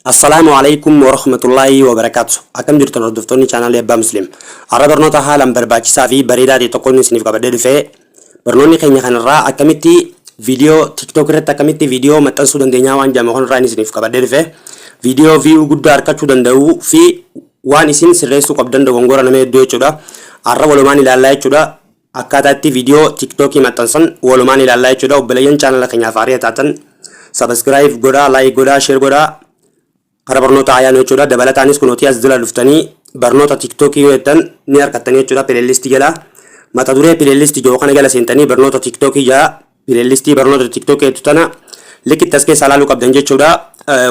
Assalamualaikum warahmatullahi wabarakatuh. Akam jirtan hordoftonni channel Abbaa Muslim. Har'a barnoota haalaan barbaachisaa fi bareedaa ta'e tokko isiniif qabadhee dhufe. Barnoonni keenya kanarraa akkamitti viidiyoo TikTok irratti akkamitti viidiyoo maxxansuu dandeenyaa waan jedhamu kanarraa isiniif qabadhee dhufe. Viidiyoo view guddaa argachuu danda'uu fi waan isin sirreessuu qabdan dogongora nama hedduu jechuudha. Har'a walumaan ilaallaa jechuudha. Akkaataa itti viidiyoo TikTokii maxxansan walumaan ilaallaa jechuudha. Obboleeyyan channel keenyaaf haaraa taatan subscribe godhaa, like godhaa, share godhaa. Kara barnoota ayaan jechuudha. Dabalataanis kunooti as jala dhuftanii barnoota TikTokii yoo jettan ni argattanii jechuudha. Playlist jala mata duree playlist yoo kana jala seentanii barnoota TikTokii jala playlist barnoota TikTokii jettu tana likitti as keessa ilaaluu qabdan jechuudha.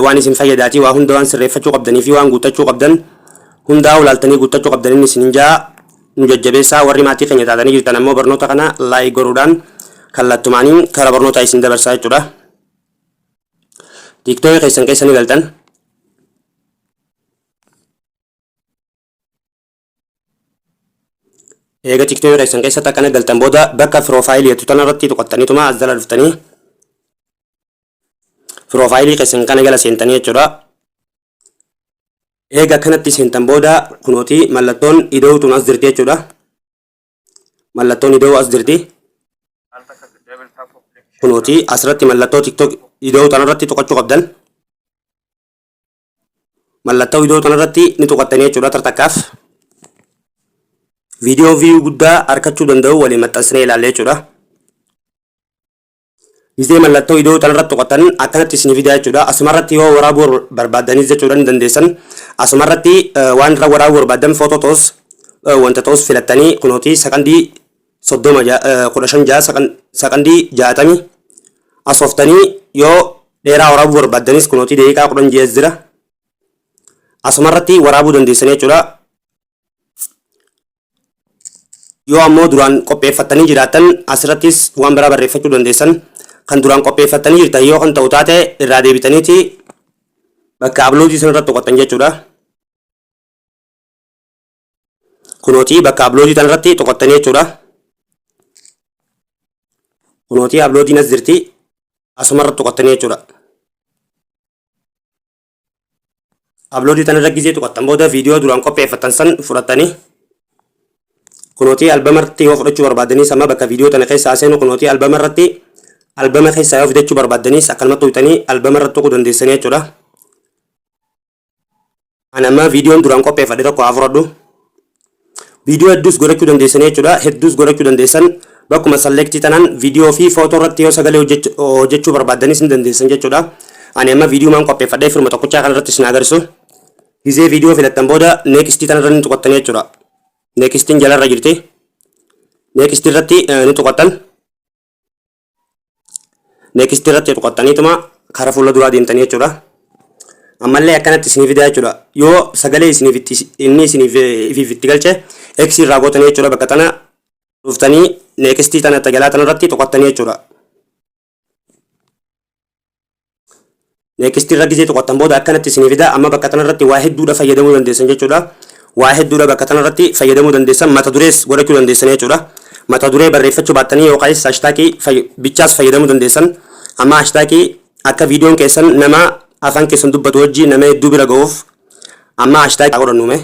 Waan isin fayyadaati waa hunda waan sirreeffachuu qabdanii fi waan guuttachuu qabdan hundaa ulaaltanii guuttachuu qabdan inni isin jaa nu jajjabeessaa. Warri maatii keenya taatanii jirtan ammoo barnoota kana like godhuudhaan kallattumaaniin kara barnoota isin dabarsaa jechuudha. TikTokii keessanii galtan eega TikTok keessatti akkana galtan booda bakka profaayilii jettu tanarratti tuqattaniituma as jala dhuftanii profaayilii keessan kana jala seentanii jechuudha. Eega akkanatti seentan booda kunooti mallattoon ida'uutuun as jirti jechuudha. Mallattoon ida'uu as jirti. Kunooti asirratti mallattoo TikTok ida'uu tanarratti tuqachuu qabdan. Mallattoo ida'uu tanarratti ni tuqattanii jechuudha tartakkaaf. Viidiyoo view guddaa argachuu danda'u waliin maxxansanii ilaallee jechuudha. Isee mallattoo ida'uu tanarratti tuqatan akkanatti isin fidaa jechuudha. Asumarratti yoo waraabuu barbaadanis jechuudha ni dandeessan. Asumarratti waan irra waraabuu barbaadan footoo ta'us wanta ta'us filattanii kunooti sakandii 15 sakandii 60 asooftanii yoo dheeraa waraabuu barbaadanis kunooti daqiiqaa 10 jira. Asumarratti waraabuu dandeessan jechuudha. Yoo ammoo duraan qopheeffatanii jiraatan asirrattis waan biraa barreeffachuu dandeessan. Kan duraan qopheeffatanii jirtan yoo kan ta'u taate irraa deebitaniiti bakka uploadii sanarratti tuqattan jechuudha. Kunooti bakka uploadii tanarratti tuqattanii jechuudha. Kunooti uploadiin as jirti asumarratti tuqattanii jechuudha. Uploadii tanarra gisee tuqattan booda viidiyoo duraan qopheeffatan san fudhattanii kunooti albamarratti yoo fudhachuu barbaadanis amma bakka viidiyoo tana keessaa seenu kunooti albamarratti albama keessaa yoo fidachuu barbaadanis akkanumatti tuqxanii albamarratti tuquu dandeessanii jechuudha. Ani amma viidiyoon duraan qopheeffadhe tokko haa fudhadhu. Viidiyoo hedduus godhachuu dandeessanii jechuudha. Hedduus godhachuu dandeessan bakkuma selektii tanaan viidiyoo fi footoo irratti yoo sagalee hojjechuu barbaadanis ni dandeessan jechuudha. Ani amma viidiyoo maan qopheeffadhee firma tokkochaa kanarratti isin agarsiisu. Gisee viidiyoo filattan booda neekstii tanarra ni tuqattanii jechuudha. Neekstiin jalarra jirti. Neekstii irratti ni tuqattan. Neekstii irratti tuqattaniituma kara fuula duraa deemtanii jechuudha. Ammallee akkanatti isiniif fidaa jechuudha. Yoo sagalee isiniif itti galche X irraa gootanii jechuudha. Bakka tana dhuftanii neekstii tana tagalaa tanarratti tuqattanii jechuudha. Neekstii irra gisee tuqattan booda akkanatti isiniif fidaa. Amma bakka tanarratti waa hedduudha fayyadamuu dandeessan jechuudha. Waa hedduudha bakka tanarratti fayyadamuu dandeessan. Mata durees godhachuu dandeessan jechuudha. Mata duree barreeffachuu baattanii yookaan hashtaagii bichaas fayyadamuu dandeessan. Amma hashtaagii akka viidiyoon keessan nama afaan keessan dubbatu wajjin nama hedduu bira ga'uuf amma hashtaagii godhannume.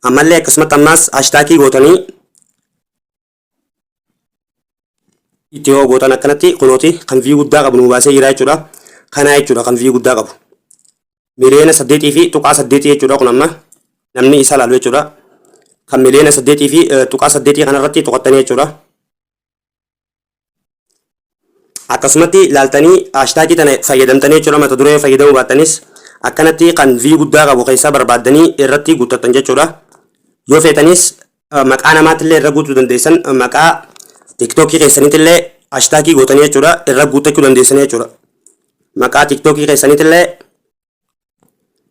Ammallee akkasumatti ammaas hashtaagii gootanii itti yoo gootan akkanatti kunooti kan view guddaa qabu nu baasee jira jechuudha. Kanaa jechuudha kan view guddaa qabu. Miliyoona 8 fi tuqaa 8 jechuudha kun amma namni isa laalu jechuudha. Kan miliyoona 8 fi tuqaa 8 kanarratti tuqattanii jechuudha. Akkasumatti laaltanii hashtaagii tana fayyadamtanii jechuudha. Mata duree fayyadamuu baattanis akkanatti kan view guddaa qabu keessaa barbaaddanii irratti guuttattan jechuudha. Yoo feetanis maqaa namaatillee irra guutuu dandeessan maqaa TikTokii keessaniitillee hashtaagii gootanii jechuudha irra guuttachuu dandeessanii jechuudha. Maqaa TikTokii keessaniitillee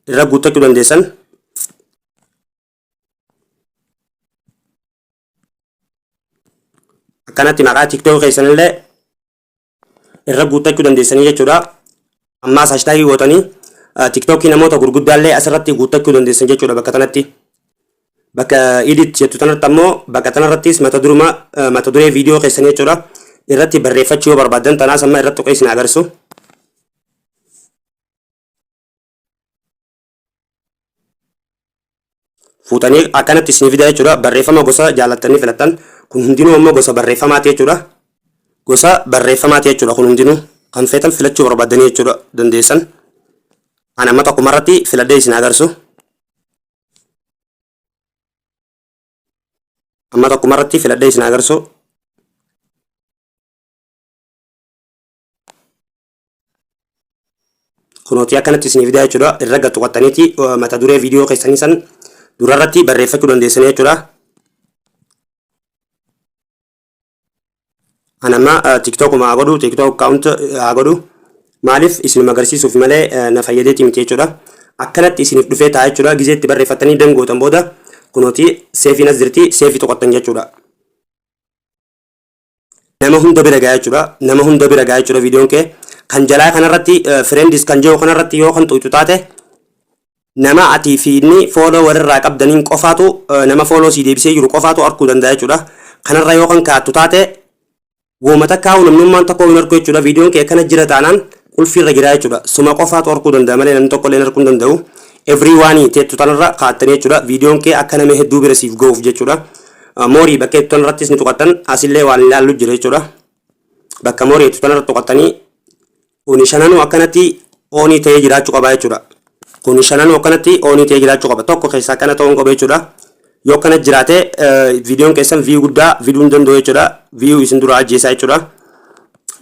irra guuttachuu dandeessan. Akkanatti maqaa TikTok keessanillee irra guuttachuu dandeessanii jechuudha. Ammaas hashtaagii gootanii TikTokii namoota gurguddaallee asirratti guuttachuu dandeessan jechuudha bakka tanatti. Bakka edit jettu tanatti ammoo bakka tanarrattis mata duree viidiyoo keessanii jechuudha irratti barreeffachuu yoo barbaadan tanaas amma irratti tuqee isin agarsiisu. fuutanii akkanatti isinii fida jechuudha. Barreeffama gosa jaallattanii filattan kun hundinuu ammoo gosa barreeffamaati jechuudha. Gosa barreeffamaati jechuudha kun hundinuu kan feetan filachuu barbaadanii jechuudha dandeessan. Ani amma tokkumarratti filadhee isin agarsu. Amma tokkumarratti filadhee isin agarsu. Kunooti akkanatti isinii fida jechuudha. Irra gad tuqattaniiti mata duree viidiyoo keessanii san durarratti barreeffachuu dandeessanii jechuudha. Ani amma TikTok maa godhu TikTok account haa godhu maaliif isin agarsiisuuf malee na fayyadeeti miti jechuudha. Akkanatti isiniif dhufee ta'a jechuudha. Gizeetti barreeffattanii dangootan booda kunooti seefiin as jirti seefii tuqattan jechuudha. Nama hunda bira gahaa jechuudha. Nama hunda bira gahaa jechuudha viidiyoon kee. Kan jalaa kanarratti friendis kan jiru kanarratti yoo kan tuqxu taate nama ati fi inni fooloo walirraa qabdaniin qofaatu nama fooloo sii deebisee jiru qofaatu arkuu danda'a jechuudha. Kanarra yoo kan kaattu taate wooma takkaa'u namnummaan tokko hin argu jechuudha. Viidiyoon kee akkana jira taanaan ulfiirra jira jechuudha. Suma qofaatu arkuu danda'a malee namni tokko illee arkuu hin danda'u. Everyone teettu tanarra kaattanii jechuudha. Viidiyoon kee akka nama hedduu bira siif ga'uuf jechuudha. Moorii bakka teettu tanarrattis ni tuqattan asillee waan ilaallu jira jechuudha. Bakka moorii teettu tanarra tuqattanii kuni shananuu akkanatti oonii ta'ee jiraachuu qaba jechuudha. Kuni shananuu akkanatti oonii ta'ee jiraachuu qaba. Tokko keessaa akkana ta'uu qaba jechuudha. Yoo akkana jiraate viidiyoon keessan view guddaa fiduu hin danda'u jechuudha. View isin dura ajjeesaa jechuudha.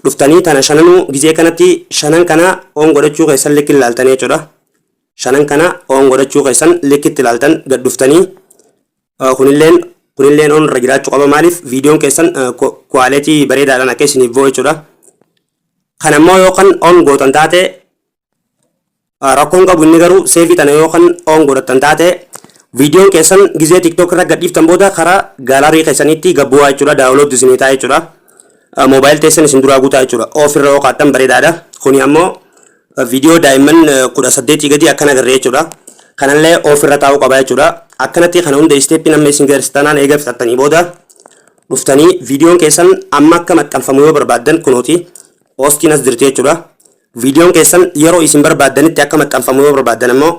Dhuftanii tana shananuu gizee kanatti shanan kana oon godhachuu keessan likki ilaaltanii jechuudha. Shanan kana oon godhachuu keessan likkitti ilaaltan gad dhuftanii kunilleen oon irra jiraachuu qaba. Maaliif viidiyoon keessan kwaalitii bareedaadhaan akka isiniif ba'u jechuudha. Kan ammoo yookaan oon gootan taate rakkoon qabu inni garuu seefii tana yookaan oon godhatan taate viidiyoon keessan gizee TikTok irra gadhiiftan booda karaa gaalarii keessanitti gabbu'aa jechuudha. Daawulood isinii ta'a jechuudha. Moobaayil teessan isin duraa guutaa jechuudha. Ofirra yoo kaattan bareedaadha. Kuni ammoo viidiyoo daa'imman 18 gadi akkana agarree jechuudha. Kanallee ofirra taa'uu qaba jechuudha. Akkanatti kana hunda isteeppii namni isin garsiisanaan eega fixattanii booda dhuftanii viidiyoon keessan amma akka maxxanfamu yoo barbaaddan kunooti postiin as jirti jechuudha. Viidiyoon keessan yeroo isin barbaaddanitti akka maxxanfamu yoo barbaaddan ammoo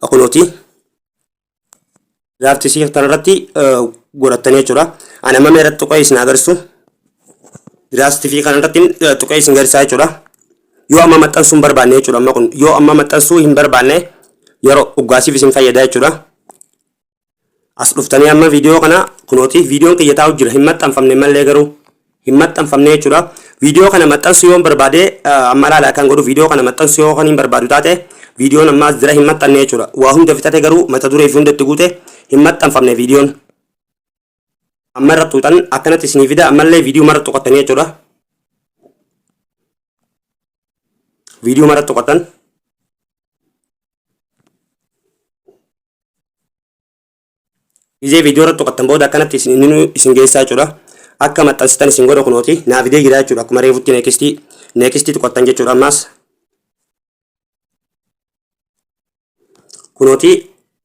kunooti draaftii kanarratti godhattanii jechuudha. Ani amma meerratti tuqee isin agarsiisu. Draaftii kanarratti tuqee isin agarsiisaa jechuudha. Yoo amma maxxansuu hin barbaanne jechuudha. Amma kun yoo amma maxxansuu hin barbaanne yeroo uggaasiif isin fayyada jechuudha. As dhuftanii amma viidiyoo kana kunooti viidiyoon kiyya taa'u jira hin maxxanfamne mallee garuu hin maxxanfamne jechuudha. Viidiyoo kana maxxansuu yoo barbaade amma laala kan godhu viidiyoo kana maxxansuu yoo kan hin barbaadu taate viidiyoon amma as jira hin maxxanne jechuudha. Waa hunda fixate garuu mata duree fi hundatti guute hin maxxanfamne viidiyoon. Amma irra tuutan akkanatti isinii fida ammallee viidiyoo mara tuqattanii jechuudha. Viidiyoo mara tuqattan. Gizee viidiyoo irra tuqattan booda akkanatti isin geessaa jechuudha. Akka maxxansitan isin godha kunooti naafidee jira jechuudha. Akkuma reefutti neekistii tuqattan jechuudha. Ammaas kunooti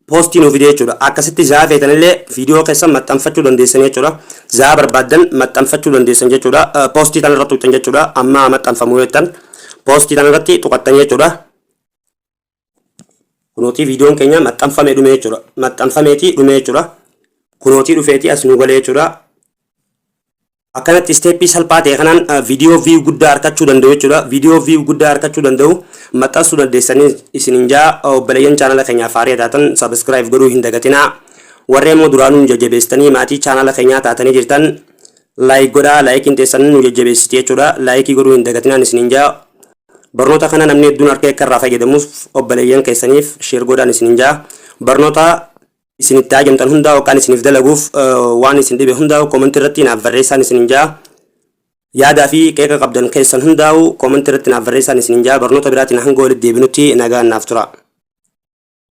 poostii nuuf fidee jechuudha. Akkasitti zaa feetanillee viidiyoo keessan maxxanfachuu dandeessan jechuudha. Zaa barbaaddan maxxanfachuu dandeessan jechuudha. Poostii tanarra tuqtan jechuudha. Amma maxxanfamuu jettan poostii tanarratti tuqattan jechuudha. Kunooti viidiyoon keenya maxxanfamee dhume jechuudha. Maxxanfameetii dhume jechuudha. Kunooti dhufeetii as nu galee jechuudha. Akkanatti isteeppii salphaa ta'e kanaan viidiyoo view guddaa argachuu danda'u jechuudha. Viidiyoo view guddaa argachuu danda'u maxxansuu dandeessanii isinin jaa obboleeyyan chaanala keenyaaf haaraa taatan subscribe godhuu hin dagatinaa. Warreen immoo duraanuu nu jajjabeessitanii maatii chaanala keenyaa taatanii jirtan laayik godhaa laayikiin teessan nu jajjabeessiti jechuudha. Laayikii godhuu hin dagatinaan isinin jaa. Barnoota kana namni hedduun harka akka irraa fayyadamuuf obboleeyyan keessaniif sheer godhaan isinin jaa. Barnoota isinitti ajamtan hundaa yookaan isiniif dalaguuf waan isin dhibe hundaa koomentii irratti naaf barreessaan isinin jaa. Yaadaa fi qeeqa qabdan keessan hundaa'u koomentii irratti naaf barreessaan isinin jaa. Barnoota biraatiin hanga walitti deebinutti nagaan naaf tura.